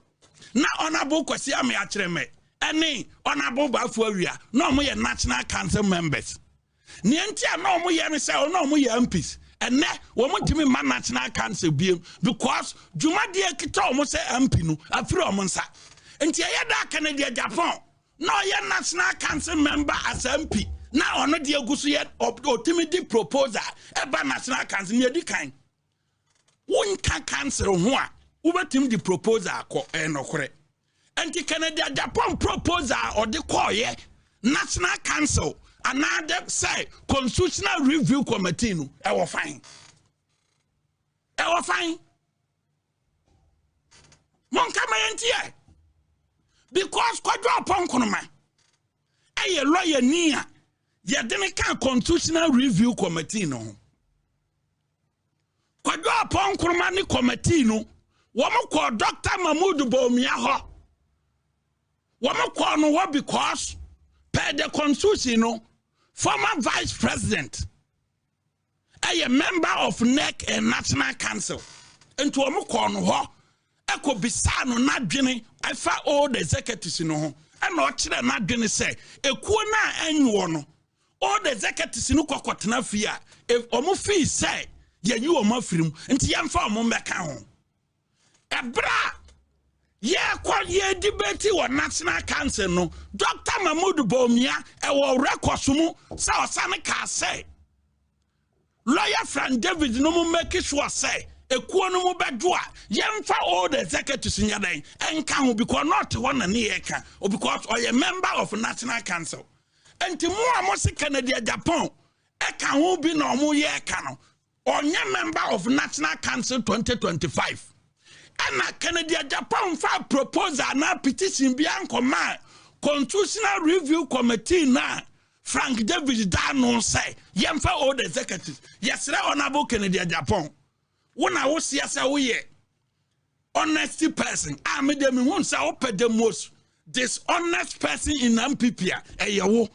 Na honorable Kwasia me atreme. Any honorable Bafuria, no more National Council members. Nientia no more say no more MPs. And ne woman to me man National Council beam because Juma dear Kito almost say MP no afro monsa. And Tiada Canada Japan. No ya National Council member as MP. Now on the Agusu yet of timidity proposer about National Council near the kind. One can cancel one. Over team the proposer no correct. And the Canada Japan proposer or the call National Council another say Constitutional Review Committee no ever fine. Ever fine. Mon come because kwadwa upon konoma. Aye lawyer near ye didn't can Constitutional Review Committee no. Kwadwa upon konoma ni committee no. Womo call Dr. Mahmoud Bawumia ho. Woman call no what because per the constitution no former vice president a member of NEC and National Council and to woman call no ho eko bisano na dwene afa all the executives no ho and no kire na dwene say ekuo na anwo no all the executives no kokotena fia if omo fee say ye yi omo afirim nti yemfa omo mbeka ho ebra yeah, quite ye debate or National Council no. Dr. Mahmoud Bawumia will record sumu so Sanika say. Lawyer Frank David no more make sure say a quono bedua young for all the executives in your day and can because not one and near or because or a member of National Council. And to more most Canada Japan, a can who be no more year cano or a member of National Council 2025. And Canada Japan for proposal na petition bianco man Constitutional Review Committee na Frank David Dano say yemfa all the executives yes honorable Canada Japan when I was yes we honesty person I made them won say open the most dishonest person in MPP eyewo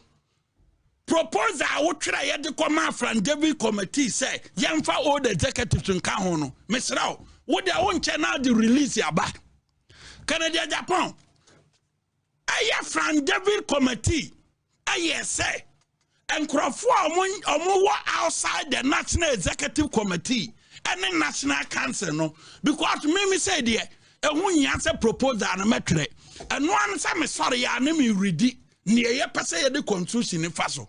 proposal I try the command Frank David Committee say yemfa all the executives in ho no Mr. What they want channel the release ya back. Canada Japan. Aye Frank David Committee. Aye say. And Crawford outside the National Executive Committee and the National Council no. Because me say there and when you answer proposal and metre. And one time sorry ya name read it near ye passe the constitution in Faso.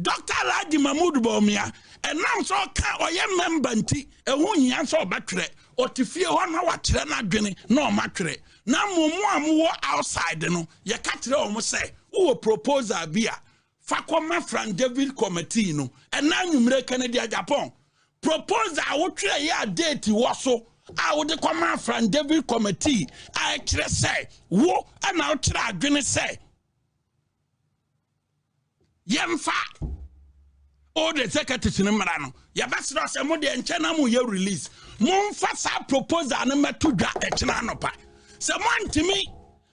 Dr. Ladi Mahmoud Bawumia and now so can or ye member nti and when you answer metre. Or to fear one hour na dwene no matre na mumu outside no ye katre almost say who proposal bia fakoma Frank David Committee no and now numere Canada Japan proposal wo twa ye date wo so a wo de koma Frank David Committee I kire say wo na wo tira adwene say yemfa all the executives in Marano ya basra say mo de enchena mu ye release Monfa sa proposal and metudwa echinanopa. So man to me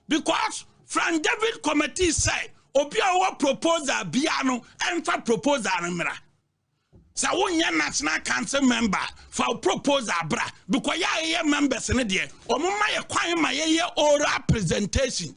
because Frank David Committee say obi a proposal biano and for proposal mra. Sa wonya national council member for proposal bra because ya members in there omo ma ye kwan ma ye oral presentation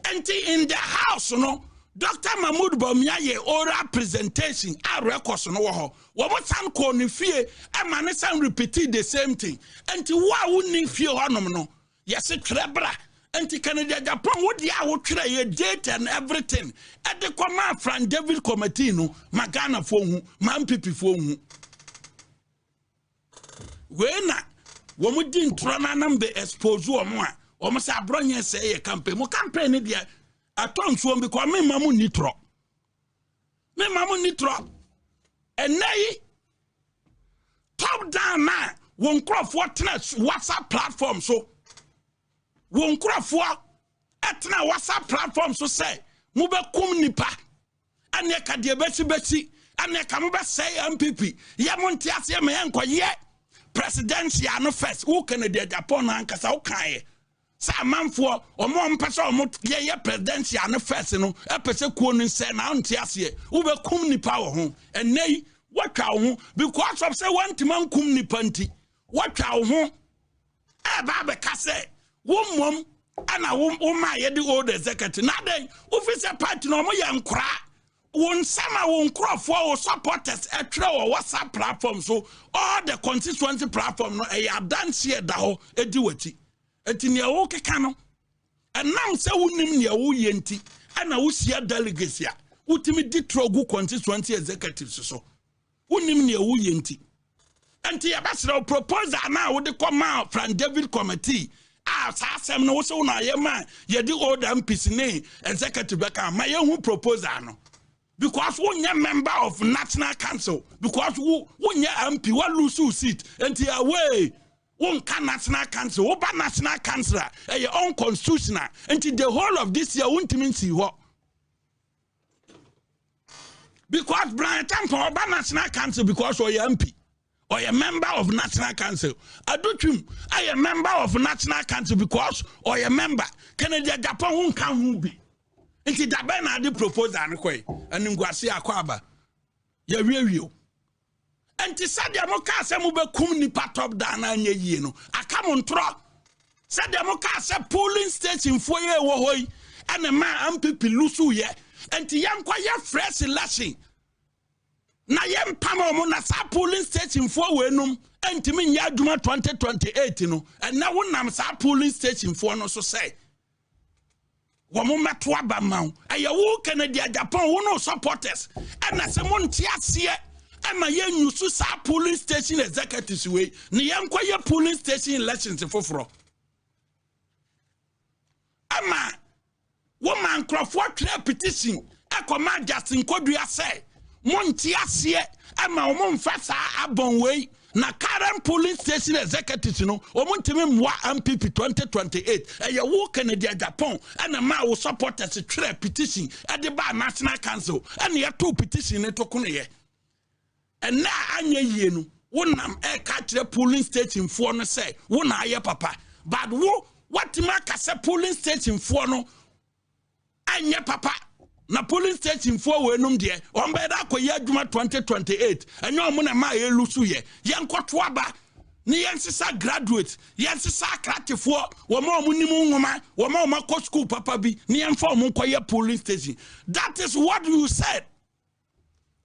enti in the house no Dr. Mahmoud Bawumia ye oral presentation a records no wo ho wo mo san ko ne fie e ma ne san repeat the same thing enti wo a wonni fie honom no yes twere bra enti Canada Japan wo dia wo twere ye date and everything e de koma Frank David committee no magana fo hu man pipi fo hu we na wo mo di ntro na nam be expose wo mo a wo mo say Abronye say ye campaign mo campaign ni dia aton so because me mamu nitro and nay top down na won crofo tena WhatsApp platform so won crofo etena WhatsApp platform so say mo be kum nipa ane ka de besi ane ka mo be say MPP ya mo ntiase me enko ye presidential no first who Canada Japan ankasa wo kan sa manfo omo mpese omo ye presidential no first no epese kuo no nse na ntiase wo be kum nipa wo ho enei watwa wo ho because of say one man kum nipa nti watwa wo ho e ba be ka say wo mom ana wo ma ye the old executive na den officer party no mo ye nkra won sama won crofo wo supporters etwe wo WhatsApp platform so all the constituency platform no e ya dance here da ho edi wati enti ne wo keka no enam se wonim ne wo yenti ana wo sia delegacy a wotimi di trogu constituency executives so wonim ne wo yenti enti ya basra proposal na wo de come from David committee sa asem no wo so na ye man ye di old MPs ne executive beka ma ye hu proposal no because wonya member of national council because wonya MP wa lose seat enti away one can national council, one national council, your own constitutional, until the whole of this year won't mean see what. Because Brian Tampa or national council because or your MP or a member of national council. I do too. I am member of national council because or a member. Canada Japan won't come who be. Until the banner the proposal and in Guasia Kwaba. You're real. Enti sadia mo ka se mo be kum nipa top down anye yie no aka mo ntro sadia mo ka se polling station fo ye wo hoi ene ma MPP lusu ye enti yankwa ye fresh election na ye mpama mo na sa polling station fo we num enti me nya aduma 2028 no ena wonam sa polling station fo no so say wo mo meto aba maw aye wo Canada Japan wo no supporters ena se mo ntiase ama ye nyusu sa polling station executives we ni yankwa ye polling station elections foforo ama woman crofo twa petition akoma Justin Kodua say monti ase ama omo mfa sa Abonwe na current polling station executives no omontime mwa MPP 2028 eye wo Canada Japan ana ma wo supporters twa petition e de ba national council ana ye to petition ne to kono ye and na anya yie no wonam e ka kire polling station fo no say wona aye papa but wo watima ka se polling station fo no anya papa na polling station fo we num de on be da koye adwuma 2028 anya omo na ma ye lusu ye yenkoto aba ni yensisa graduate yensisa kratefo wo ma omo nim nwoma wo ma omo ko school papa bi ni yenfa omo koye polling station. That is what you said.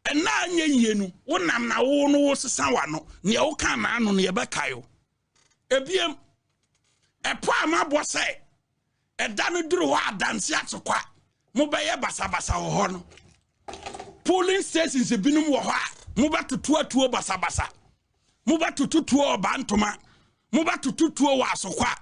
And na anye yenu wonam na wo no wo sesa wa no ne wo kan na no ne be kayo ebiem epo amabo se eda no duru ho adanse atokwa mo be ye basabasa ho no polling stations binum wo ho a mo ba tutuo basabasa mo ba tutuo bantoma mo ba tutuo wa asokwa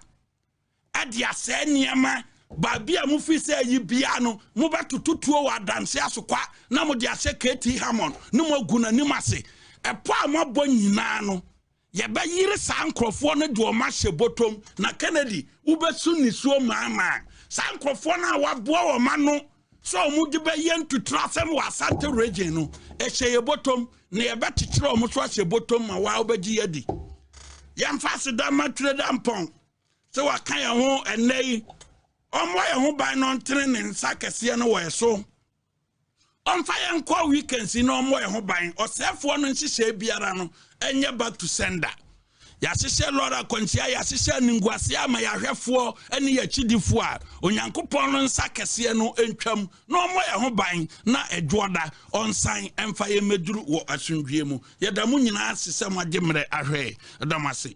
ade ase niema babia mu fi se yi bia no mo ba tutuo wa danse asokwa na mo de ase keti hamon no mo gu na nimase epo amabo nyina no ye ba yire sa nkrofo no de o ma hye botom na Kennedy wo be su ni so Mahama sa nkrofo na waboa o ma no so mu de be ye ntutrasem wa Asante region no e hye botom na ye betikire o mo so hye botom ma wa obegi yadi ye mfa se da matire da mpon se wa kan ye ho enei omo ye ho ban no ntere ne nsa kese no wo so On fire and call weekends in no more buying or self one and she say biarano and you're back to sender. Yasisha Lora Contia, Yasisha Ninguasia, my Arefo, and ye Chidifua, Onyanko Ponon Sakasiano and Chum, no more buying, not a Dwada, on sign and fire medru or Asungiemu. Yadamunina Sisama Demre Arre, Damasi.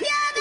Yeah.